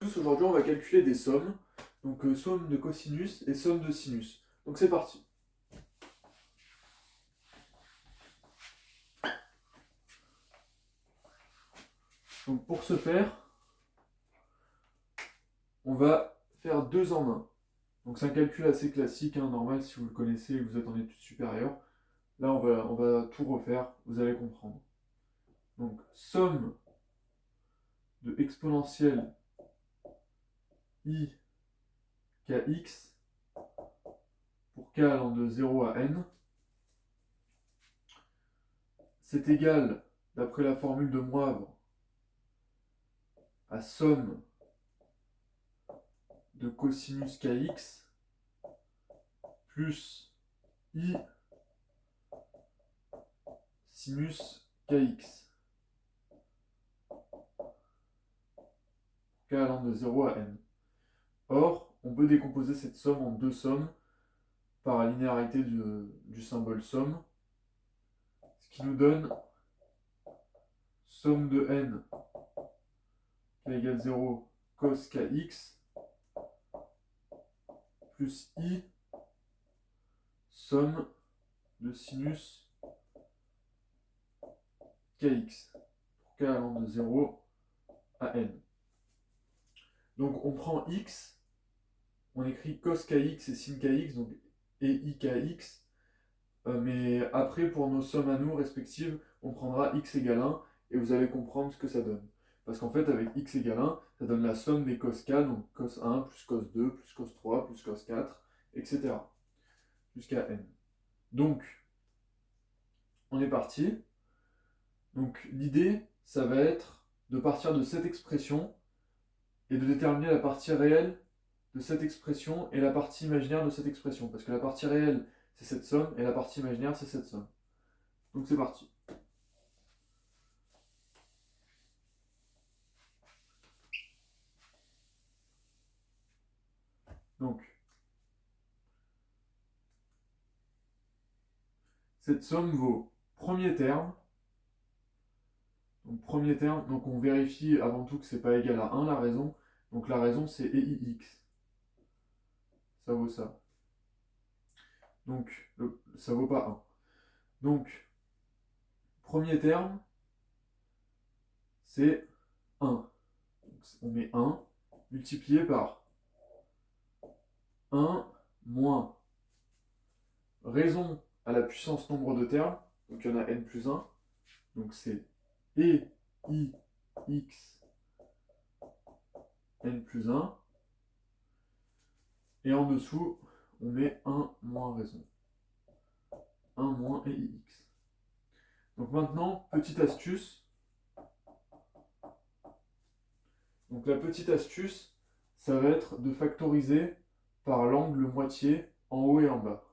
tous, aujourd'hui on va calculer des sommes. Donc somme de cosinus et somme de sinus. Donc c'est parti. Donc pour ce faire, on va faire 2 en 1. Donc c'est un calcul assez classique, normal si vous le connaissez et que vous êtes en études supérieures. Là on va tout refaire, vous allez comprendre. Donc somme de exponentielle i kx pour k allant de 0 à n, c'est égal, d'après la formule de Moivre, à somme de cosinus kx plus i sinus kx, k allant de 0 à n. Or, on peut décomposer cette somme en deux sommes par la linéarité du symbole somme, ce qui nous donne somme de n k égale 0 cos kx plus i somme de sinus kx pour k allant de 0 à n. Donc on prend x, on écrit cos kx et sin kx, donc et i kx, mais après pour nos sommes à nous respectives, on prendra x égale 1 et vous allez comprendre ce que ça donne. Parce qu'en fait avec x égale 1, ça donne la somme des cos k, donc cos 1 plus cos 2 plus cos 3 plus cos 4, etc. jusqu'à n. Donc, on est parti. Donc l'idée, ça va être de partir de cette expression et de déterminer la partie réelle de cette expression et la partie imaginaire de cette expression. Parce que la partie réelle, c'est cette somme, et la partie imaginaire, c'est cette somme. Donc c'est parti. Donc, cette somme vaut premier terme. Donc premier terme, donc on vérifie avant tout que c'est pas égal à 1 la raison. Donc la raison c'est EIX. Ça vaut ça. Donc ça vaut pas 1. Donc premier terme c'est 1. Donc, on met 1 multiplié par 1 moins raison à la puissance nombre de termes. Donc il y en a n plus 1. Donc c'est EIX n plus 1. Et en dessous, on met 1 moins raison. 1 moins EIX. Donc maintenant, petite astuce. Donc la petite astuce, ça va être de factoriser par l'angle moitié en haut et en bas.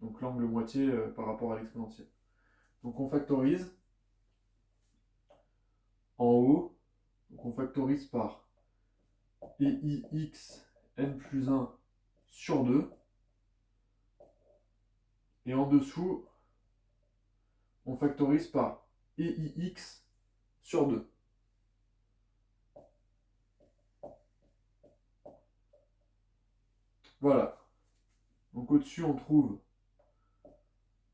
Donc l'angle moitié par rapport à l'exponentielle. Donc on factorise en haut, donc on factorise par EIX n plus 1 sur 2. Et en dessous, on factorise par EIX sur 2. Voilà. Donc au-dessus, on trouve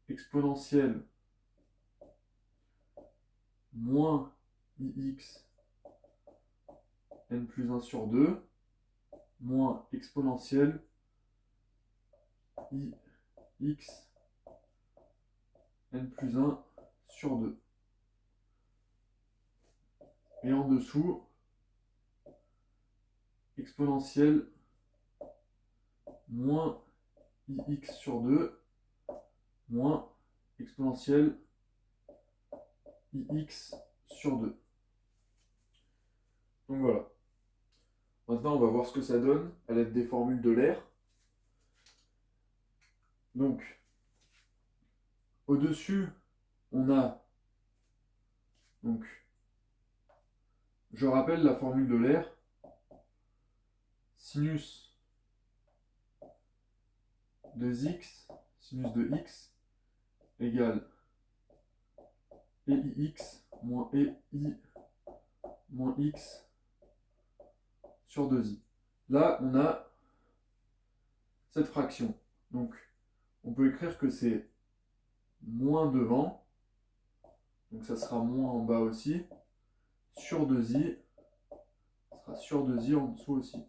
exponentielle moins ix n plus 1 sur 2 moins exponentielle ix n plus 1 sur 2. Et en dessous, exponentielle moins ix sur 2 moins exponentielle ix sur 2. Donc voilà. Maintenant, on va voir ce que ça donne à l'aide des formules de l'air. Donc, au-dessus, on a, donc, je rappelle la formule de l'air, sinus de x, sinus de x, égale EIX moins EI moins x sur 2i. Là, on a cette fraction. Donc, on peut écrire que c'est moins devant, donc ça sera moins en bas aussi, sur 2i, ça sera sur 2i en dessous aussi.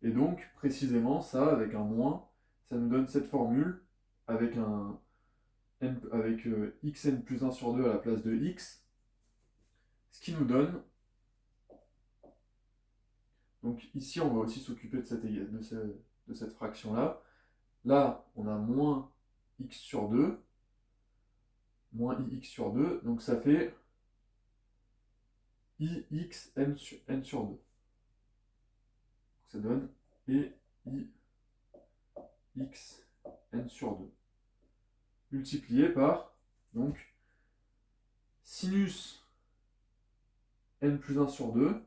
Et donc, précisément, ça, avec un moins, ça nous donne cette formule avec xn plus 1 sur 2 à la place de x, ce qui nous donne, donc ici on va aussi s'occuper de cette fraction-là. Là, on a moins x sur 2, moins ix sur 2, donc ça fait ix n sur 2. Ça donne e ix n sur 2. Multiplié par, donc, sinus n plus 1 sur 2,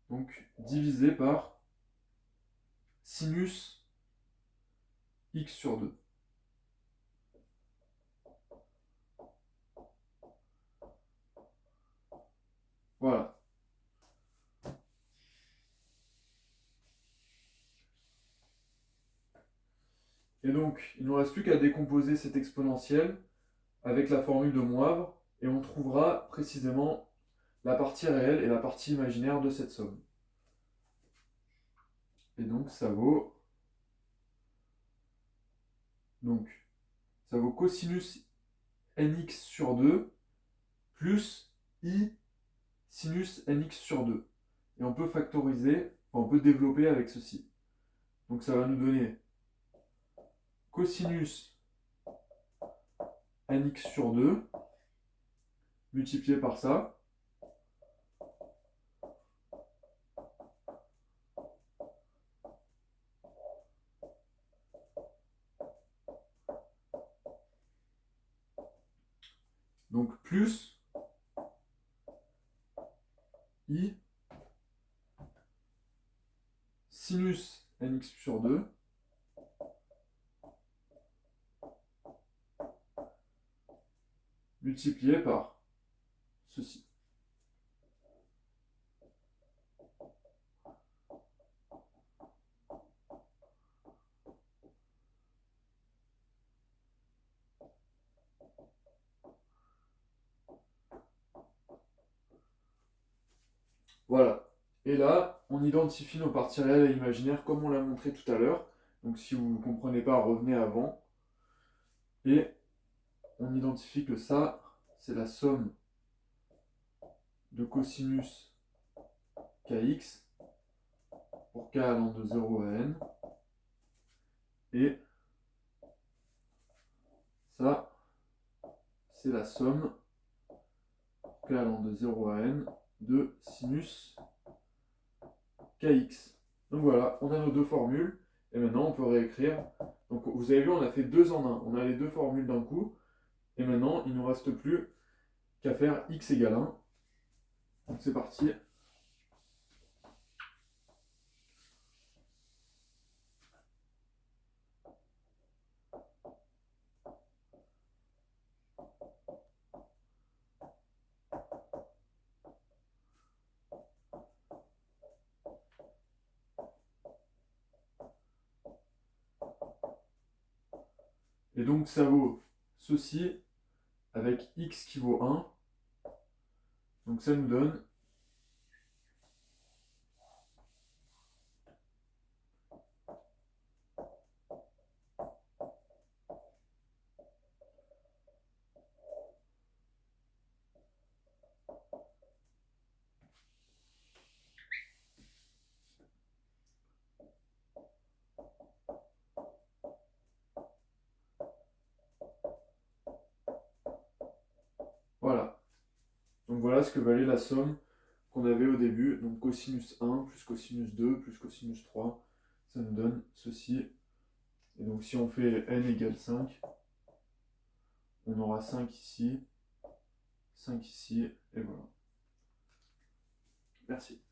donc divisé par sinus x sur 2. Voilà. Et donc, il ne nous reste plus qu'à décomposer cette exponentielle avec la formule de Moivre, et on trouvera précisément la partie réelle et la partie imaginaire de cette somme. Et donc, ça vaut cosinus nx sur 2 plus i sinus nx sur 2. Et on peut factoriser, enfin, on peut développer avec ceci. Donc ça va nous donner cosinus nx sur 2 multiplié par ça. Donc plus i sinus nx sur 2 multiplié par ceci. Voilà. Et là, on identifie nos parties réelles et imaginaires comme on l'a montré tout à l'heure. Donc si vous ne comprenez pas, revenez avant. Et on identifie que ça, c'est la somme de cosinus kx pour k allant de 0 à n. Et ça, c'est la somme k allant de 0 à n de sinus kx. Donc voilà, on a nos deux formules. Et maintenant, on peut réécrire. Donc vous avez vu, on a fait deux en un. On a les deux formules d'un coup. Et maintenant, il ne nous reste plus qu'à faire x égale 1. Donc c'est parti. Et donc ça vaut ceci avec x qui vaut 1. Donc ça nous donne voilà. Donc voilà ce que valait la somme qu'on avait au début. Donc cosinus 1 plus cosinus 2 plus cosinus 3. Ça nous donne ceci. Et donc si on fait n égale 5, on aura 5 ici, 5 ici, et voilà. Merci.